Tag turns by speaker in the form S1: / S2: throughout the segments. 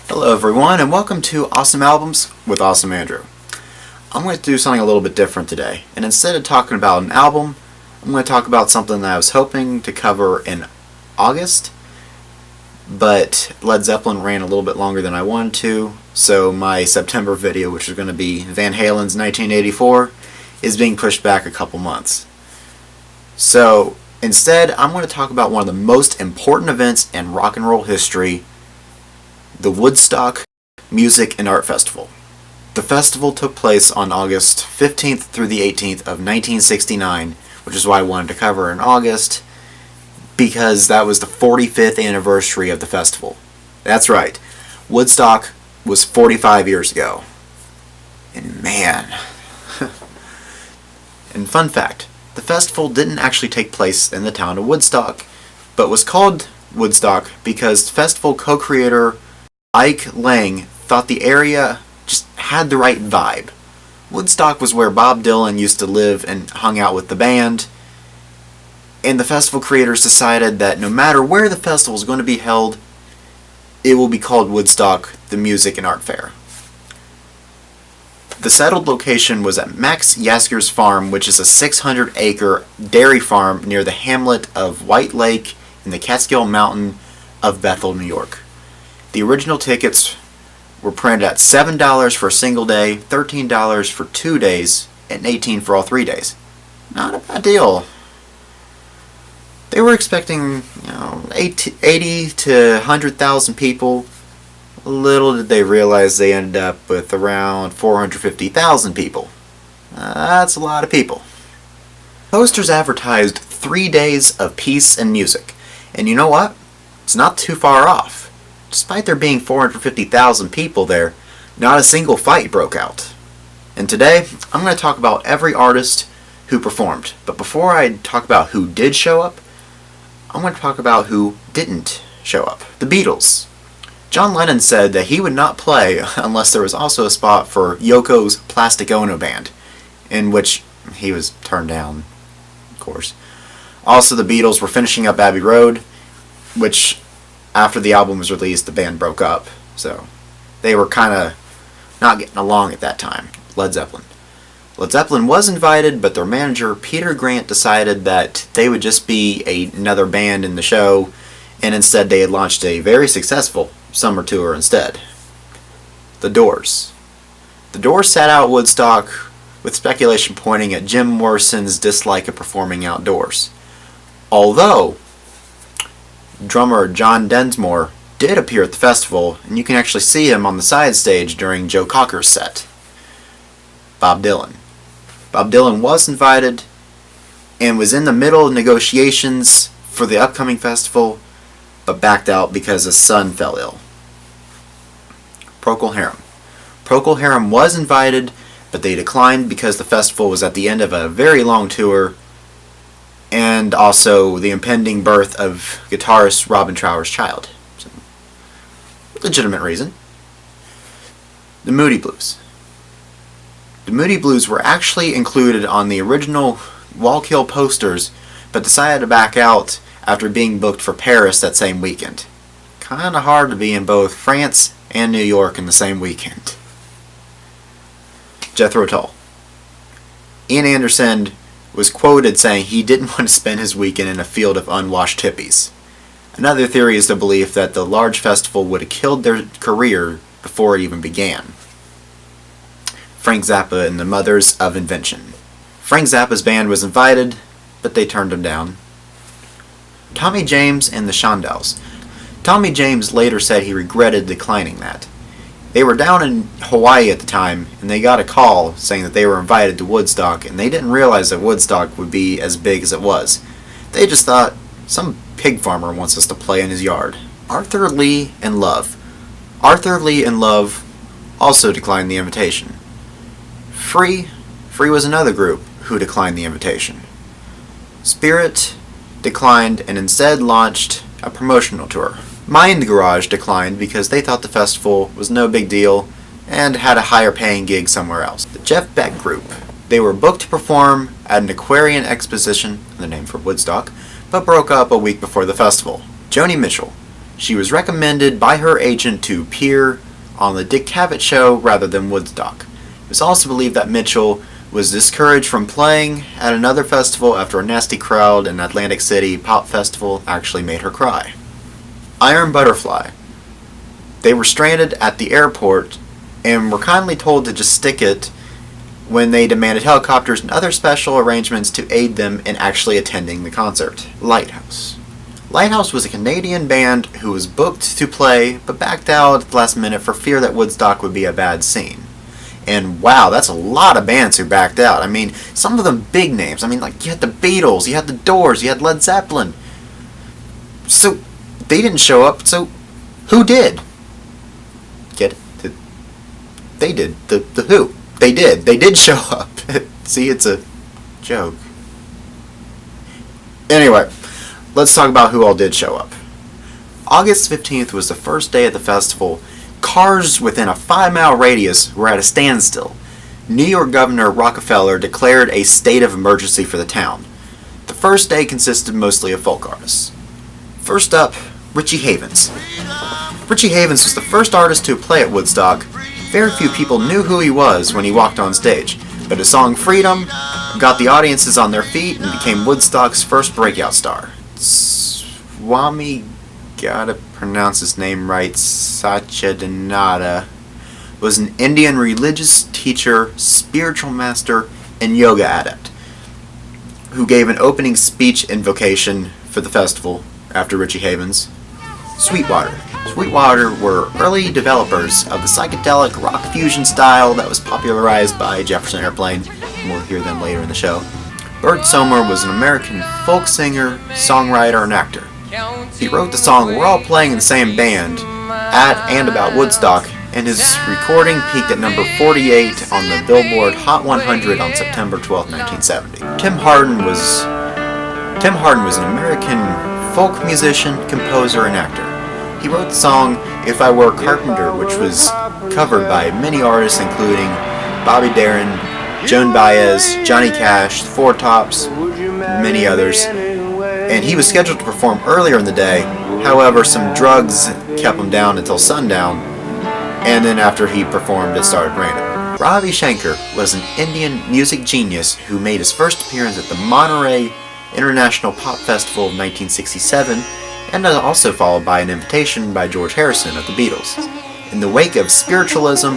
S1: Hello everyone and welcome to Awesome Albums with Awesome Andrew. I'm going to do something a little bit different today, and instead of talking about an album, I'm going to talk about something that I was hoping to cover in August, but Led Zeppelin ran a little bit longer than I wanted to, so my September video, which is going to be Van Halen's 1984, is being pushed back a couple months. So instead, I'm going to talk about one of the most important events in rock and roll history, the Woodstock Music and Art Festival. The festival took place on August 15th through the 18th of 1969, which is why I wanted to cover in August, because that was the 45th anniversary of the festival. That's right, Woodstock was 45 years ago. And man... And fun fact, the festival didn't actually take place in the town of Woodstock, but was called Woodstock because the festival co-creator Ike Lang thought the area just had the right vibe. Woodstock was where Bob Dylan used to live and hung out with the band, and the festival creators decided that no matter where the festival is going to be held, it will be called Woodstock, the Music and Art Fair. The settled location was at Max Yasgur's farm, which is a 600-acre dairy farm near the hamlet of White Lake in the Catskill Mountain of Bethel, New York. The original tickets were printed at $7 for a single day, $13 for 2 days, and $18 for all 3 days. Not a bad deal. They were expecting, 80 to 100,000 people. Little did they realize they ended up with around 450,000 people. That's a lot of people. Posters advertised 3 days of peace and music. And you know what? It's not too far off. Despite there being 450,000 people there, not a single fight broke out. And today, I'm going to talk about every artist who performed. But before I talk about who did show up, I'm going to talk about who didn't show up. The Beatles. John Lennon said that he would not play unless there was also a spot for Yoko's Plastic Ono Band, in which he was turned down, of course. Also, the Beatles were finishing up Abbey Road, which after the album was released, the band broke up, so they were kind of not getting along at that time. Led Zeppelin. Led Zeppelin was invited, but their manager, Peter Grant, decided that they would just be another band in the show, and instead they had launched a very successful summer tour instead. The Doors. The Doors sat out Woodstock, with speculation pointing at Jim Morrison's dislike of performing outdoors. Although drummer John Densmore did appear at the festival, and you can actually see him on the side stage during Joe Cocker's set. Bob Dylan. Bob Dylan was invited and was in the middle of negotiations for the upcoming festival, but backed out because his son fell ill. Procol Harum. Procol Harum was invited, but they declined because the festival was at the end of a very long tour, and also the impending birth of guitarist Robin Trower's child. So, legitimate reason. The Moody Blues. The Moody Blues were actually included on the original Wallkill posters, but decided to back out after being booked for Paris that same weekend. Kinda hard to be in both France and New York in the same weekend. Jethro Tull. Ian Anderson was quoted saying he didn't want to spend his weekend in a field of unwashed hippies. Another theory is the belief that the large festival would have killed their career before it even began. Frank Zappa and the Mothers of Invention. Frank Zappa's band was invited, but they turned him down. Tommy James and the Shondells. Tommy James later said he regretted declining that. They were down in Hawaii at the time, and they got a call saying that they were invited to Woodstock, and they didn't realize that Woodstock would be as big as it was. They just thought, some pig farmer wants us to play in his yard. Arthur Lee and Love. Arthur Lee and Love also declined the invitation. Free was another group who declined the invitation. Spirit declined and instead launched a promotional tour. Mind Garage declined because they thought the festival was no big deal and had a higher paying gig somewhere else. The Jeff Beck Group. They were booked to perform at an Aquarian Exposition, the name for Woodstock, but broke up a week before the festival. Joni Mitchell. She was recommended by her agent to appear on the Dick Cavett Show rather than Woodstock. It was also believed that Mitchell was discouraged from playing at another festival after a nasty crowd in Atlantic City pop festival actually made her cry. Iron Butterfly. They were stranded at the airport and were kindly told to just stick it when they demanded helicopters and other special arrangements to aid them in actually attending the concert. Lighthouse. Lighthouse was a Canadian band who was booked to play but backed out at the last minute for fear that Woodstock would be a bad scene. And wow, that's a lot of bands who backed out. I mean, some of them big names. I mean, like, you had the Beatles, you had the Doors, you had Led Zeppelin. So, they didn't show up, so who did? Get it? They did. The Who. They did. They did show up. See, it's a joke. Anyway, let's talk about who all did show up. August 15th was the first day of the festival. Cars within a 5-mile radius were at a standstill. New York Governor Rockefeller declared a state of emergency for the town. The first day consisted mostly of folk artists. First up, Richie Havens. Richie Havens was the first artist to play at Woodstock. Very few people knew who he was when he walked on stage, but his song Freedom got the audiences on their feet and became Woodstock's first breakout star. Swami, gotta pronounce his name right, Satchidananda, was an Indian religious teacher, spiritual master, and yoga adept, who gave an opening speech invocation for the festival after Richie Havens. Sweetwater. Sweetwater were early developers of the psychedelic rock fusion style that was popularized by Jefferson Airplane, and we'll hear them later in the show. Bert Sommer was an American folk singer, songwriter, and actor. He wrote the song We're All Playing in the Same Band at and about Woodstock, and his recording peaked at number 48 on the Billboard Hot 100 on September 12, 1970. Tim Hardin was an American folk musician, composer, and actor. He wrote the song If I Were a Carpenter, which was covered by many artists including Bobby Darin, Joan Baez, Johnny Cash, Four Tops, many others. And he was scheduled to perform earlier in the day. However, some drugs kept him down until sundown, and then after he performed, it started raining. Ravi Shankar was an Indian music genius who made his first appearance at the Monterey International Pop Festival of 1967, and also followed by an invitation by George Harrison of the Beatles. In the wake of spiritualism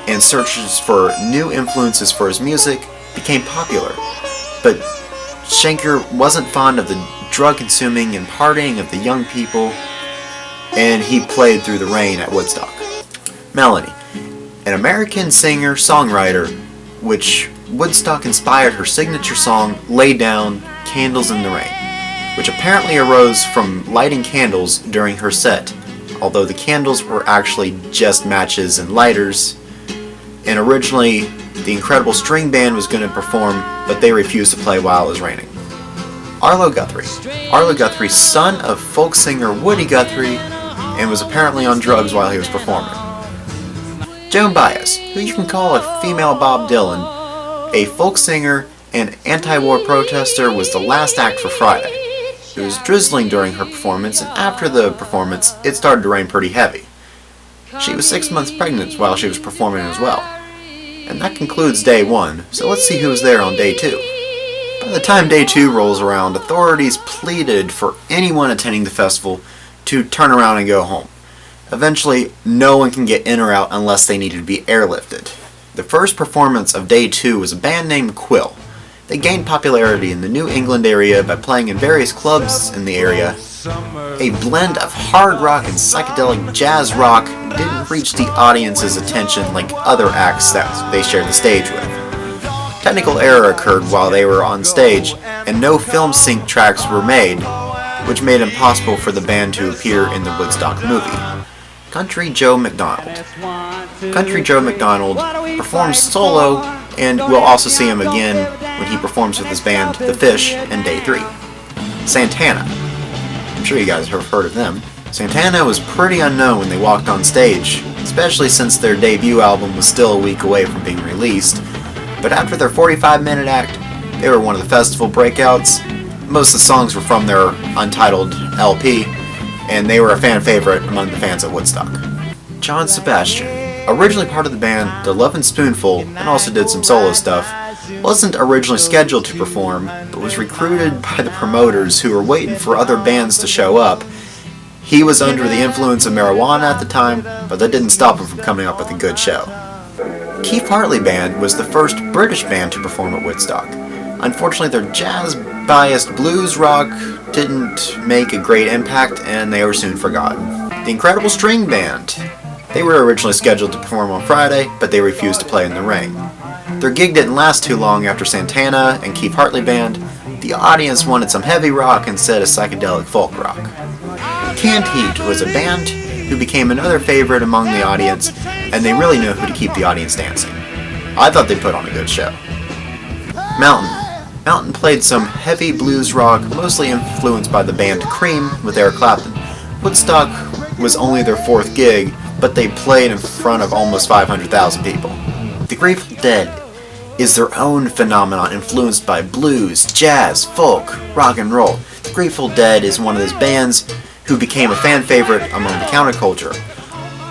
S1: and searches for new influences for his music became popular, but Shankar wasn't fond of the drug-consuming and partying of the young people, and he played through the rain at Woodstock. Melanie, an American singer-songwriter, which Woodstock inspired her signature song, Lay Down, Candles in the Rain, which apparently arose from lighting candles during her set, although the candles were actually just matches and lighters, and originally the Incredible String Band was going to perform, but they refused to play while it was raining. Arlo Guthrie. Arlo Guthrie, son of folk singer Woody Guthrie, and was apparently on drugs while he was performing. Joan Baez, who you can call a female Bob Dylan, a folk singer and anti-war protester, was the last act for Friday. It was drizzling during her performance, and after the performance, it started to rain pretty heavy. She was 6 months pregnant while she was performing as well. And that concludes day 1, so let's see who was there on day 2. By the time day 2 rolls around, authorities pleaded for anyone attending the festival to turn around and go home. Eventually, no one can get in or out unless they needed to be airlifted. The first performance of day 2 was a band named Quill. They gained popularity in the New England area by playing in various clubs in the area. A blend of hard rock and psychedelic jazz rock didn't reach the audience's attention like other acts that they shared the stage with. Technical error occurred while they were on stage, and no film sync tracks were made, which made it impossible for the band to appear in the Woodstock movie. Country Joe McDonald. Country Joe McDonald performs solo, and we'll also see him again when he performs with his band The Fish in day 3. Santana. I'm sure you guys have heard of them. Santana was pretty unknown when they walked on stage, especially since their debut album was still a week away from being released. But after their 45-minute act, they were one of the festival breakouts. Most of the songs were from their untitled LP, and they were a fan favorite among the fans at Woodstock. John Sebastian, originally part of the band The Lovin' Spoonful and also did some solo stuff, wasn't originally scheduled to perform, but was recruited by the promoters who were waiting for other bands to show up. He was under the influence of marijuana at the time, but that didn't stop him from coming up with a good show. Keith Hartley Band was the first British band to perform at Woodstock. Unfortunately, their jazz-biased blues rock didn't make a great impact, and they were soon forgotten. The Incredible String Band. They were originally scheduled to perform on Friday, but they refused to play in the rain. Their gig didn't last too long after Santana and Keith Hartley Band. The audience wanted some heavy rock instead of psychedelic folk rock. Canned Heat was a band who became another favorite among the audience, and they really knew who to keep the audience dancing. I thought they put on a good show. Mountain played some heavy blues rock, mostly influenced by the band Cream with Eric Clapton. Woodstock was only their fourth gig, but they played in front of almost 500,000 people. The Grateful Dead is their own phenomenon influenced by blues, jazz, folk, rock and roll. The Grateful Dead is one of those bands who became a fan favorite among the counterculture.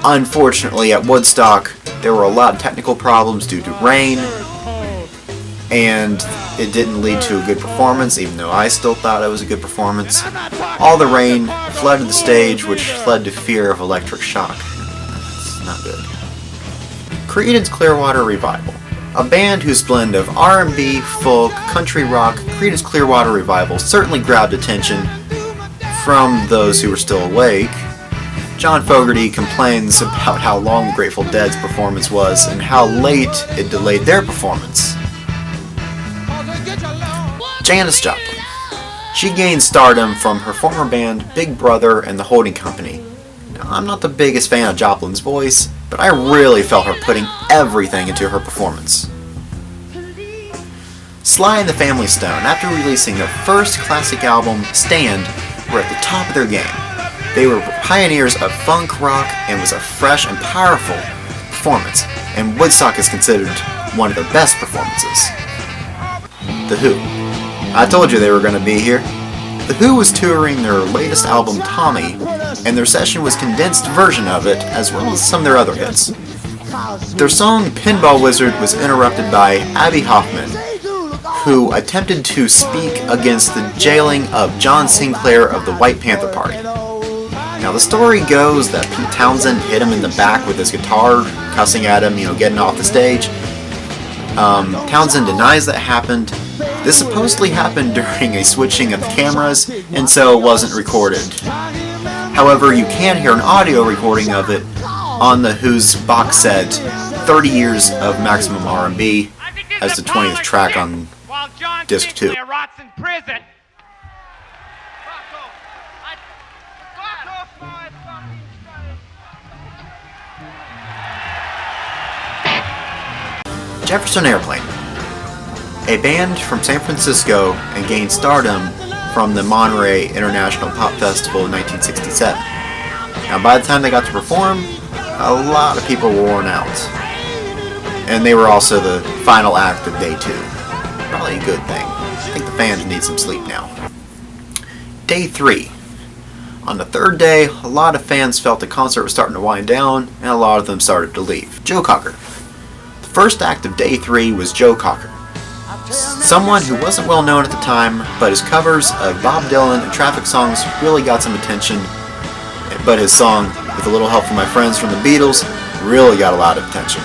S1: Unfortunately, at Woodstock, there were a lot of technical problems due to rain, and it didn't lead to a good performance, even though I still thought it was a good performance. All the rain flooded the stage, which led to fear of electric shock. It's not good. Creedence Clearwater Revival. A band whose blend of R&B, folk, country rock, Creedence Clearwater Revival certainly grabbed attention from those who were still awake. John Fogerty complains about how long the Grateful Dead's performance was and how late it delayed their performance. Janis Joplin. She gained stardom from her former band Big Brother and the Holding Company. Now, I'm not the biggest fan of Joplin's voice, but I really felt her putting everything into her performance. Sly and the Family Stone, after releasing their first classic album, Stand, were at the top of their game. They were pioneers of funk rock and was a fresh and powerful performance, and Woodstock is considered one of their best performances. The Who. I told you they were going to be here. The Who was touring their latest album, Tommy, and their session was a condensed version of it, as well as some of their other hits. Their song Pinball Wizard was interrupted by Abby Hoffman, who attempted to speak against the jailing of John Sinclair of the White Panther Party. Now the story goes that Pete Townsend hit him in the back with his guitar, cussing at him, getting off the stage. Townsend denies that happened. This supposedly happened during a switching of the cameras, and so it wasn't recorded. However, you can hear an audio recording of it on the Who's box set, 30 Years of Maximum R&B, as the 20th track on disc 2. Jefferson Airplane. A band from San Francisco and gained stardom from the Monterey International Pop Festival in 1967. Now by the time they got to perform, a lot of people were worn out. And they were also the final act of day 2. Probably a good thing. I think the fans need some sleep now. Day 3. On the third day, a lot of fans felt the concert was starting to wind down, and a lot of them started to leave. Joe Cocker. The first act of day 3 was Joe Cocker. Someone who wasn't well known at the time, but his covers of Bob Dylan and Traffic songs really got some attention, but his song, With a Little Help from My Friends from the Beatles, really got a lot of attention.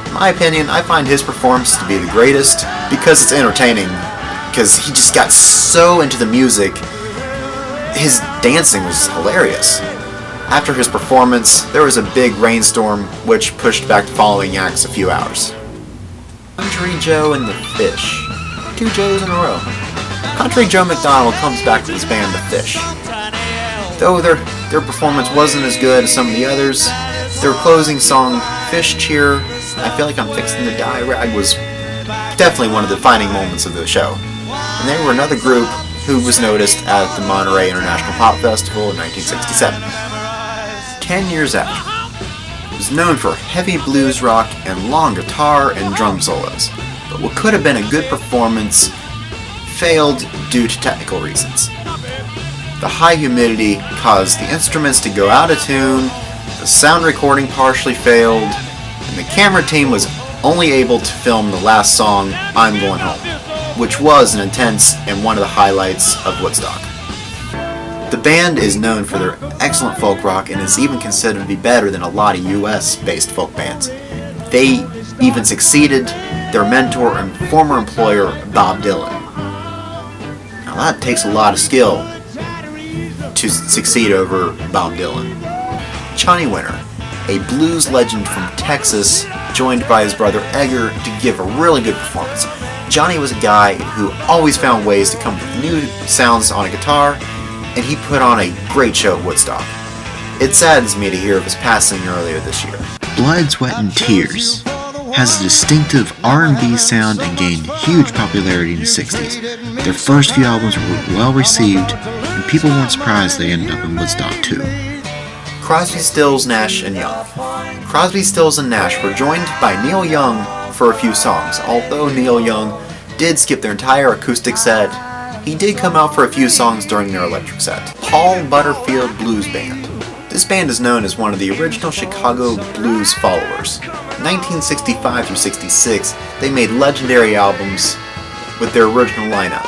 S1: In my opinion, I find his performance to be the greatest because it's entertaining, because he just got so into the music. His dancing was hilarious. After his performance, there was a big rainstorm which pushed back the following acts a few hours. Country Joe and the Fish. 2 Joes in a row. Country Joe McDonald comes back with his band The Fish. Though their performance wasn't as good as some of the others, their closing song, Fish Cheer, I Feel Like I'm Fixing to Die Rag, was definitely one of the defining moments of the show. And they were another group who was noticed at the Monterey International Pop Festival in 1967. 10 years after. Was known for heavy blues rock and long guitar and drum solos, but what could have been a good performance failed due to technical reasons. The high humidity caused the instruments to go out of tune, the sound recording partially failed, and the camera team was only able to film the last song, I'm Going Home, which was an intense and one of the highlights of Woodstock. The band is known for their excellent folk rock and is even considered to be better than a lot of US-based folk bands. They even succeeded their mentor and former employer, Bob Dylan. Now that takes a lot of skill to succeed over Bob Dylan. Johnny Winter, a blues legend from Texas, joined by his brother Edgar to give a really good performance. Johnny was a guy who always found ways to come up with new sounds on a guitar, and he put on a great show at Woodstock. It saddens me to hear of his passing earlier this year. Blood, Sweat and Tears has a distinctive R&B sound and gained huge popularity in the 60s. Their first few albums were well received, and people weren't surprised they ended up in Woodstock too. Crosby, Stills, Nash and Young. Crosby, Stills and Nash were joined by Neil Young for a few songs. Although Neil Young did skip their entire acoustic set, he did come out for a few songs during their electric set. Paul Butterfield Blues Band. This band is known as one of the original Chicago blues followers. 1965 through 66, they made legendary albums with their original lineup.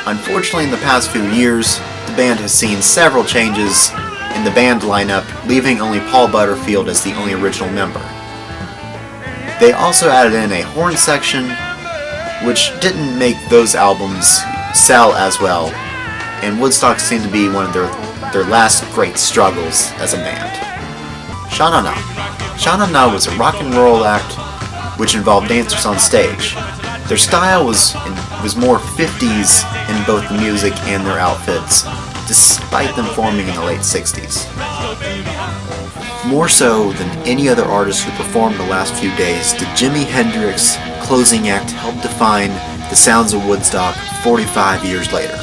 S1: Unfortunately, in the past few years, the band has seen several changes in the band lineup, leaving only Paul Butterfield as the only original member. They also added in a horn section, which didn't make those albums sell as well, and Woodstock seemed to be one of their last great struggles as a band. Sha Na Na. Sha Na Na was a rock and roll act which involved dancers on stage. Their style was more 50s in both the music and their outfits, despite them forming in the late 60s. More so than any other artist who performed the last few days, the Jimi Hendrix closing act helped define the sounds of Woodstock 45 years later.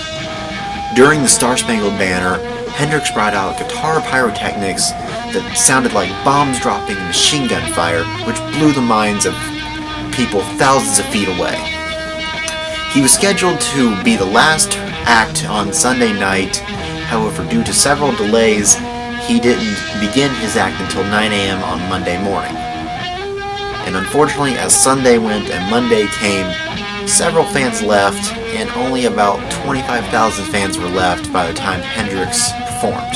S1: During the Star-Spangled Banner, Hendrix brought out guitar pyrotechnics that sounded like bombs dropping and machine gun fire, which blew the minds of people thousands of feet away. He was scheduled to be the last act on Sunday night, however, due to several delays, he didn't begin his act until 9 a.m. on Monday morning. And unfortunately, as Sunday went and Monday came, several fans left, and only about 25,000 fans were left by the time Hendrix performed.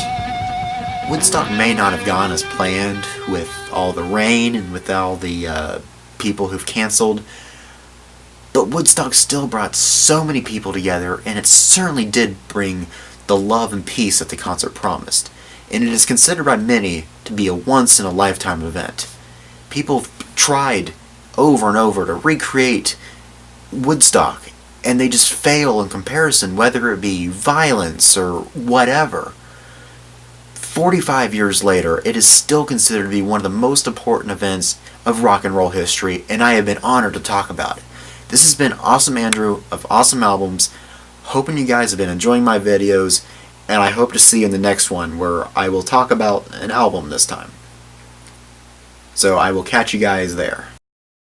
S1: Woodstock may not have gone as planned with all the rain and with all the people who've canceled, but Woodstock still brought so many people together, and it certainly did bring the love and peace that the concert promised. And it is considered by many to be a once-in-a-lifetime event. People tried over and over to recreate Woodstock, and they just fail in comparison, whether it be violence or whatever. 45 years later, it is still considered to be one of the most important events of rock and roll history, and I have been honored to talk about it. This has been Awesome Andrew of Awesome Albums, hoping you guys have been enjoying my videos, and I hope to see you in the next one where I will talk about an album this time. So I will catch you guys there.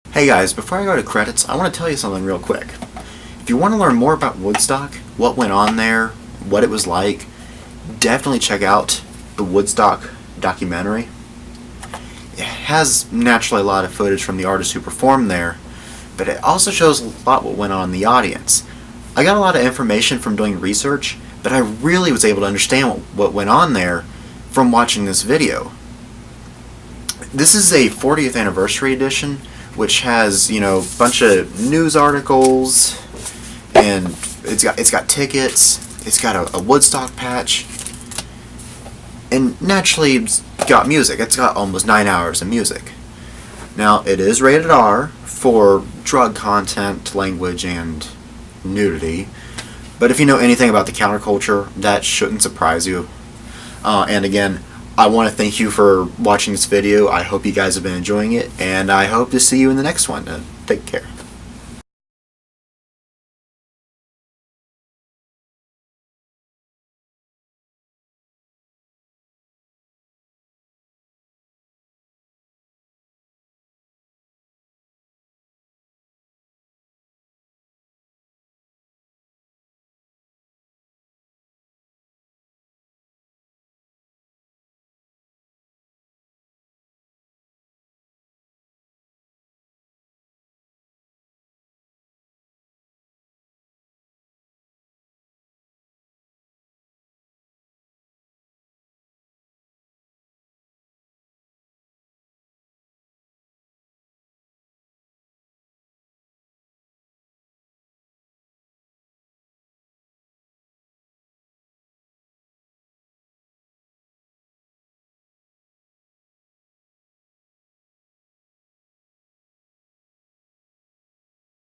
S1: Hey guys, before I go to credits, I want to tell you something real quick. If you want to learn more about Woodstock, what went on there, what it was like, definitely check out the Woodstock documentary. It has naturally a lot of footage from the artists who performed there, but it also shows a lot what went on in the audience. I got a lot of information from doing research, but I really was able to understand what went on there from watching this video. This is a 40th anniversary edition, which has, you know, a bunch of news articles, and it's got tickets, it's got a Woodstock patch, and naturally it's got music. It's got almost 9 hours of music. Now, it is rated R for drug content, language, and nudity, but if you know anything about the counterculture, that shouldn't surprise you. And again, I want to thank you for watching this video. I hope you guys have been enjoying it, and I hope to see you in the next one. Take care.